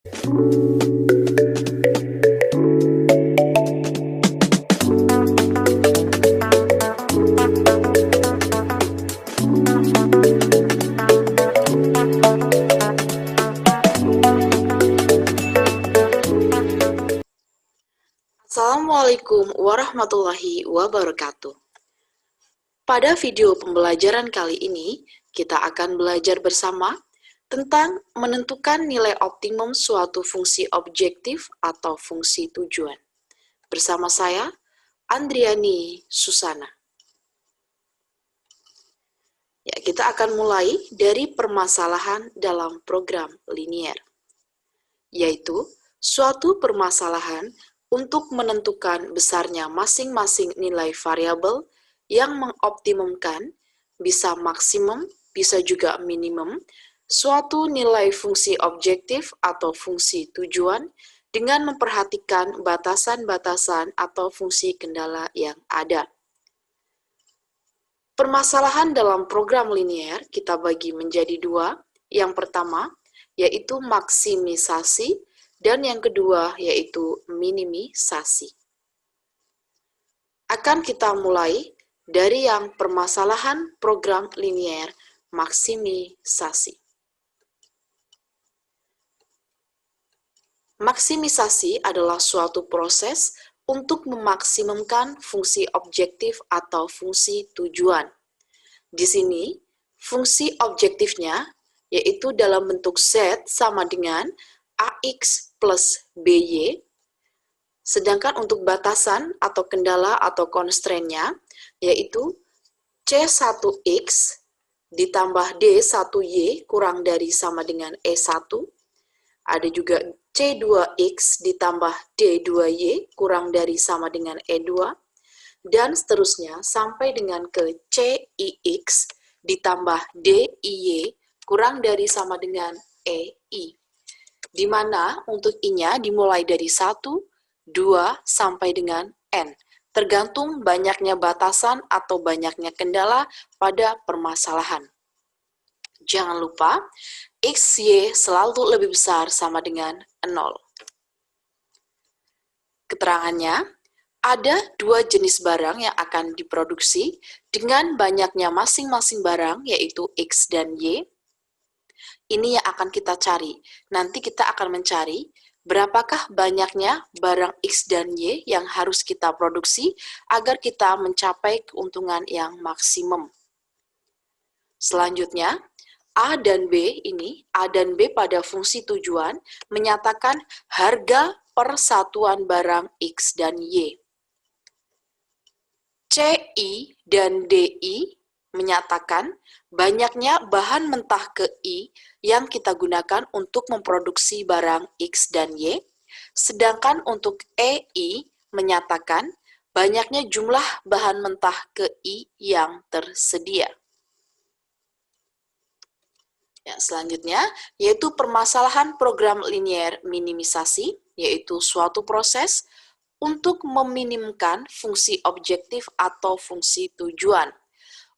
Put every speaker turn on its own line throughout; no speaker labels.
Assalamualaikum warahmatullahi wabarakatuh. Pada video pembelajaran kali ini, kita akan belajar bersama tentang menentukan nilai optimum suatu fungsi objektif atau fungsi tujuan. Bersama saya, Andriani Susana. Ya, kita akan mulai dari permasalahan dalam program linier, yaitu suatu permasalahan untuk menentukan besarnya masing-masing nilai variabel yang mengoptimumkan, bisa maksimum, bisa juga minimum, suatu nilai fungsi objektif atau fungsi tujuan dengan memperhatikan batasan-batasan atau fungsi kendala yang ada. Permasalahan dalam program linier kita bagi menjadi dua. Yang pertama, yaitu maksimisasi, dan yang kedua yaitu minimisasi. Akan kita mulai dari yang permasalahan program linier maksimisasi. Maksimisasi adalah suatu proses untuk memaksimumkan fungsi objektif atau fungsi tujuan. Di sini, fungsi objektifnya yaitu dalam bentuk Z sama dengan AX plus BY, sedangkan untuk batasan atau kendala atau constraint-nya yaitu C1X ditambah D1Y kurang dari sama dengan E1, ada juga C2X ditambah D2Y kurang dari sama dengan E2, dan seterusnya sampai dengan ke CIX ditambah DIY kurang dari sama dengan EI. Di mana untuk I-nya dimulai dari 1, 2, sampai dengan N, tergantung banyaknya batasan atau banyaknya kendala pada permasalahan. Jangan lupa, X, Y selalu lebih besar sama dengan 0. Keterangannya, ada dua jenis barang yang akan diproduksi dengan banyaknya masing-masing barang, yaitu X dan Y. Ini yang akan kita cari. Nanti kita akan mencari berapakah banyaknya barang X dan Y yang harus kita produksi agar kita mencapai keuntungan yang maksimum. Selanjutnya, A dan B ini, A dan B pada fungsi tujuan menyatakan harga persatuan barang X dan Y. CI dan DI menyatakan banyaknya bahan mentah ke I yang kita gunakan untuk memproduksi barang X dan Y, sedangkan untuk EI menyatakan banyaknya jumlah bahan mentah ke I yang tersedia. Ya, selanjutnya, yaitu permasalahan program linier minimisasi, yaitu suatu proses untuk meminimkan fungsi objektif atau fungsi tujuan.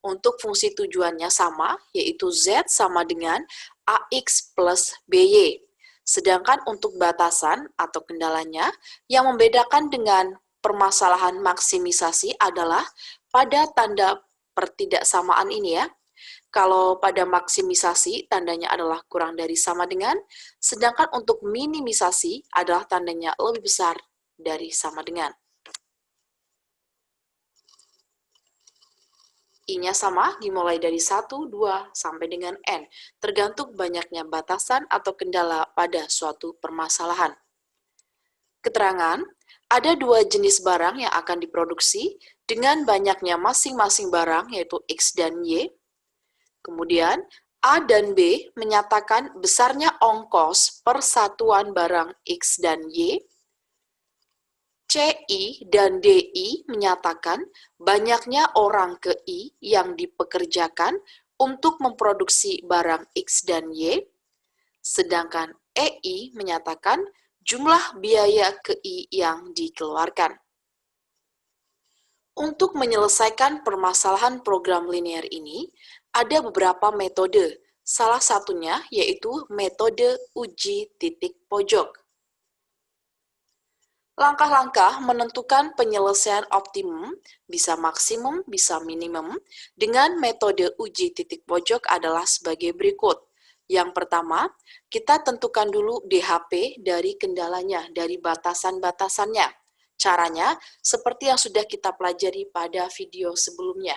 Untuk fungsi tujuannya sama, yaitu Z sama dengan AX plus BY. Sedangkan untuk batasan atau kendalanya, yang membedakan dengan permasalahan maksimisasi adalah pada tanda pertidaksamaan ini ya. Kalau pada maksimisasi, tandanya adalah kurang dari sama dengan, sedangkan untuk minimisasi adalah tandanya lebih besar dari sama dengan. I-nya sama, dimulai dari 1, 2, sampai dengan N, tergantung banyaknya batasan atau kendala pada suatu permasalahan. Keterangan, ada dua jenis barang yang akan diproduksi dengan banyaknya masing-masing barang, yaitu X dan Y. Kemudian, A dan B menyatakan besarnya ongkos persatuan barang X dan Y. CI dan DI menyatakan banyaknya orang ke I yang dipekerjakan untuk memproduksi barang X dan Y, sedangkan EI menyatakan jumlah biaya ke I yang dikeluarkan. Untuk menyelesaikan permasalahan program linier ini, ada beberapa metode Salah satunya yaitu metode uji titik pojok. Langkah-langkah menentukan penyelesaian optimum, bisa maksimum, bisa minimum, dengan metode uji titik pojok adalah sebagai berikut. Yang pertama, kita tentukan dulu DHP dari kendalanya, dari batasan-batasannya. Caranya, seperti yang sudah kita pelajari pada video sebelumnya.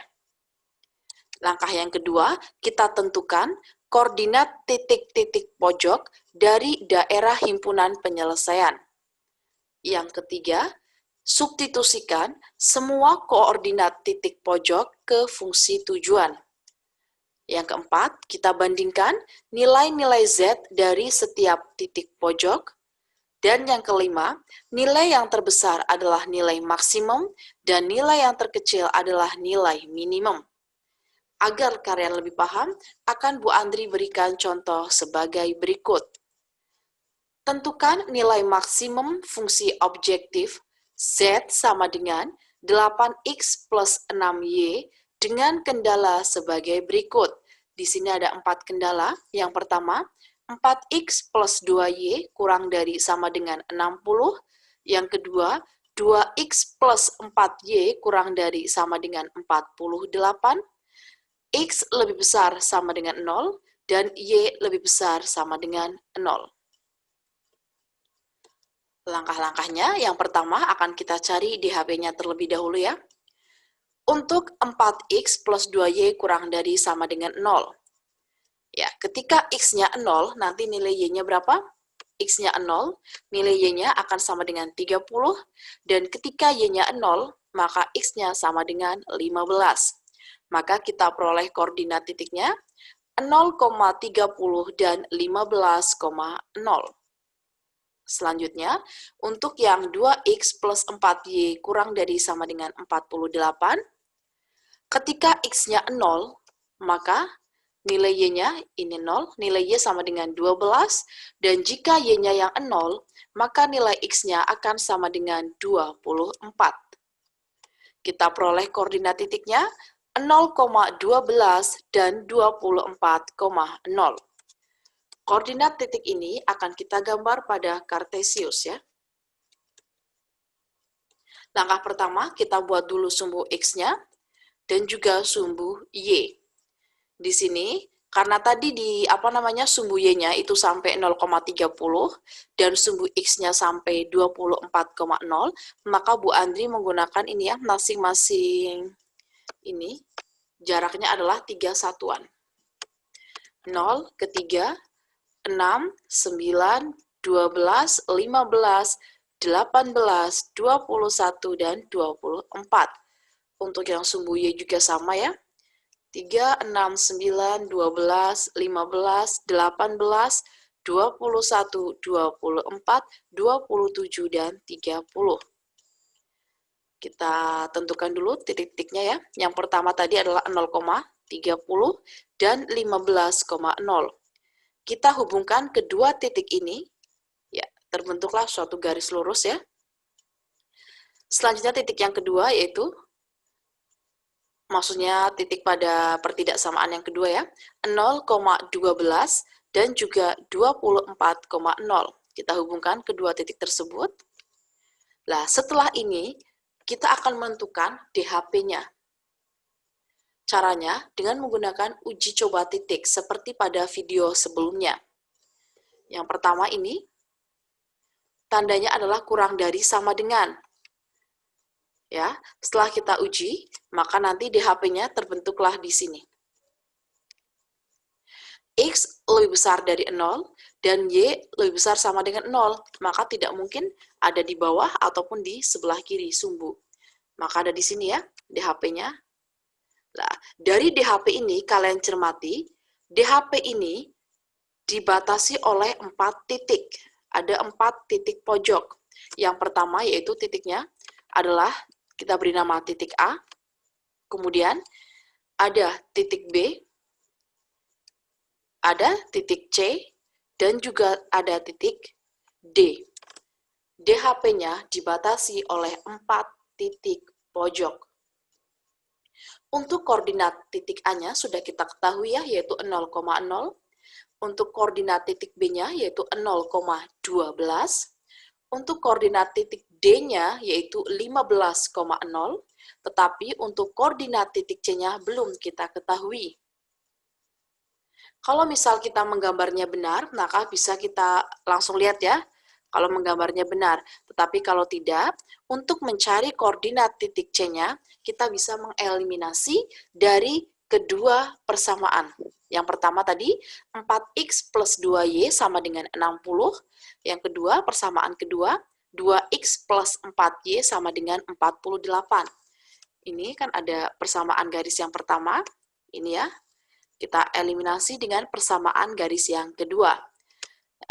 Langkah yang kedua, kita tentukan koordinat titik-titik pojok dari daerah himpunan penyelesaian. Yang ketiga, substitusikan semua koordinat titik pojok ke fungsi tujuan. Yang keempat, kita bandingkan nilai-nilai Z dari setiap titik pojok. Dan yang kelima, nilai yang terbesar adalah nilai maksimum dan nilai yang terkecil adalah nilai minimum. Agar kalian lebih paham, akan Bu Andri berikan contoh sebagai berikut. Tentukan nilai maksimum fungsi objektif Z sama dengan 8X plus 6Y dengan kendala sebagai berikut. Di sini ada 4 kendala. Yang pertama, 4X plus 2Y kurang dari sama dengan 60. Yang kedua, 2X plus 4Y kurang dari sama dengan 48. X lebih besar sama dengan 0, dan Y lebih besar sama dengan 0. Langkah-langkahnya, yang pertama akan kita cari DHP-nya terlebih dahulu ya. Untuk 4X plus 2Y kurang dari sama dengan 0. Ya, ketika X-nya 0, nanti nilai Y-nya berapa? X-nya 0, nilai Y-nya akan sama dengan 30, dan ketika Y-nya 0, maka X-nya sama dengan 15. Maka kita peroleh koordinat titiknya 0,30 dan 15,0. Selanjutnya, untuk yang 2X plus 4Y kurang dari sama dengan 48, ketika X-nya 0, maka nilai Y-nya ini 0, nilai Y sama dengan 12, dan jika Y-nya yang 0, maka nilai X-nya akan sama dengan 24. Kita peroleh koordinat titiknya 0,12 dan 24,0. Koordinat titik ini akan kita gambar pada Kartesius ya. Langkah pertama, kita buat dulu sumbu X-nya dan juga sumbu Y. Di sini, karena tadi sumbu Y-nya itu sampai 0,30 dan sumbu X-nya sampai 24,0, maka Bu Andri menggunakan ini ya, masing-masing ini jaraknya adalah 3 satuan. 0 ke 3, 6, 9, 12, 15, 18, 21, dan 24. Untuk yang sumbu Y juga sama ya. 3, 6, 9, 12, 15, 18, 21, 24, 27, dan 30. Kita tentukan dulu titik-titiknya ya. Yang pertama tadi adalah 0,30 dan 15,0. Kita hubungkan kedua titik ini, ya, terbentuklah suatu garis lurus ya. Selanjutnya titik yang kedua yaitu, maksudnya titik pada pertidaksamaan yang kedua ya, 0,12 dan juga 24,0. Kita hubungkan kedua titik tersebut. Nah, setelah ini, kita akan menentukan DHP-nya. Caranya dengan menggunakan uji coba titik seperti pada video sebelumnya. Yang pertama ini, tandanya adalah kurang dari sama dengan. Ya, setelah kita uji, maka nanti DHP-nya terbentuklah di sini. X lebih besar dari 0 dan Y lebih besar sama dengan 0, maka tidak mungkin ada di bawah ataupun di sebelah kiri sumbu. Maka ada di sini ya, DHP-nya. Nah, dari DHP ini kalian cermati, DHP ini dibatasi oleh 4 titik. Ada 4 titik pojok. Yang pertama yaitu titiknya adalah kita beri nama titik A. Kemudian ada titik B, ada titik C, dan juga ada titik D. DHP-nya dibatasi oleh 4 titik pojok. Untuk koordinat titik A-nya sudah kita ketahui ya, yaitu 0,0. Untuk koordinat titik B-nya yaitu 0,12. Untuk koordinat titik D-nya yaitu 15,0. Tetapi untuk koordinat titik C-nya belum kita ketahui. Kalau misal kita menggambarnya benar, maka bisa kita langsung lihat ya, kalau menggambarnya benar. Tetapi kalau tidak, untuk mencari koordinat titik C-nya, kita bisa mengeliminasi dari kedua persamaan. Yang pertama tadi, 4x plus 2y sama dengan 60. Yang kedua, persamaan kedua, 2x plus 4y sama dengan 48. Ini kan ada persamaan garis yang pertama, ini ya. Kita eliminasi dengan persamaan garis yang kedua.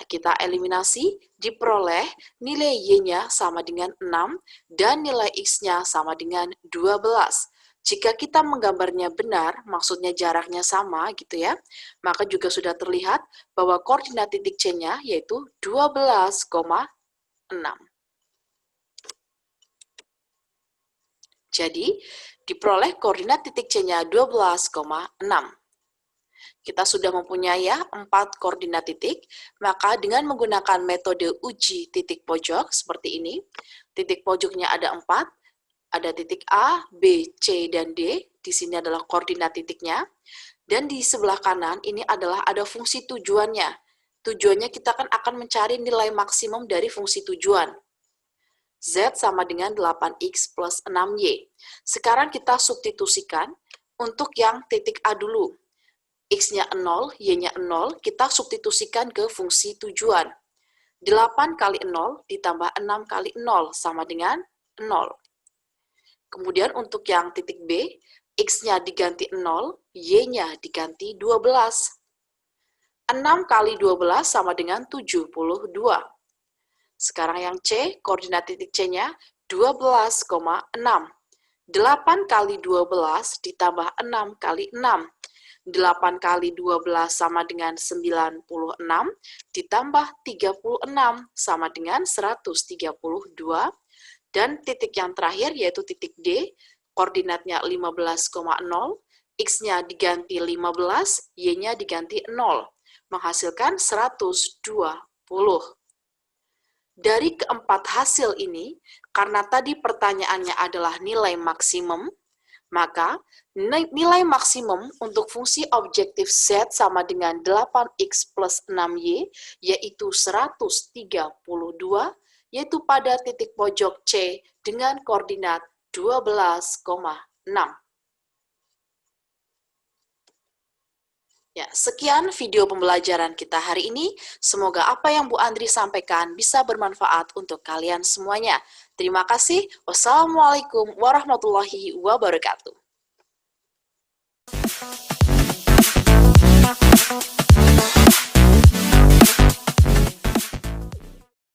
Kita eliminasi, diperoleh nilai Y-nya sama dengan 6 dan nilai X-nya sama dengan 12. Jika kita menggambarnya benar, maksudnya jaraknya sama gitu ya, maka juga sudah terlihat bahwa koordinat titik C-nya yaitu 12,6. Jadi, diperoleh koordinat titik C-nya 12,6. Kita sudah mempunyai ya 4 koordinat titik, maka dengan menggunakan metode uji titik pojok seperti ini, titik pojoknya ada 4, ada titik A, B, C, dan D, di sini adalah koordinat titiknya, dan di sebelah kanan ini adalah ada fungsi tujuannya. Tujuannya kita kan akan mencari nilai maksimum dari fungsi tujuan. Z sama dengan 8X plus 6Y. Sekarang kita substitusikan untuk yang titik A dulu. X-nya 0, Y-nya 0, kita substitusikan ke fungsi tujuan. 8 kali 0 ditambah 6 kali 0 sama dengan 0. Kemudian untuk yang titik B, X-nya diganti 0, Y-nya diganti 12. 6 kali 12 sama dengan 72. Sekarang yang C, koordinat titik C-nya 12,6. 8 kali 12 ditambah 6 kali 6. 8 kali 12 sama dengan 96, ditambah 36 sama dengan 132. Dan titik yang terakhir yaitu titik D, koordinatnya 15,0, X-nya diganti 15, Y-nya diganti 0, menghasilkan 120. Dari keempat hasil ini, karena tadi pertanyaannya adalah nilai maksimum, maka nilai maksimum untuk fungsi objektif Z sama dengan 8X plus 6Y, yaitu 132, yaitu pada titik pojok C dengan koordinat 12,6. Ya, sekian video pembelajaran kita hari ini. Semoga apa yang Bu Andri sampaikan bisa bermanfaat untuk kalian semuanya. Terima kasih. Wassalamualaikum warahmatullahi wabarakatuh.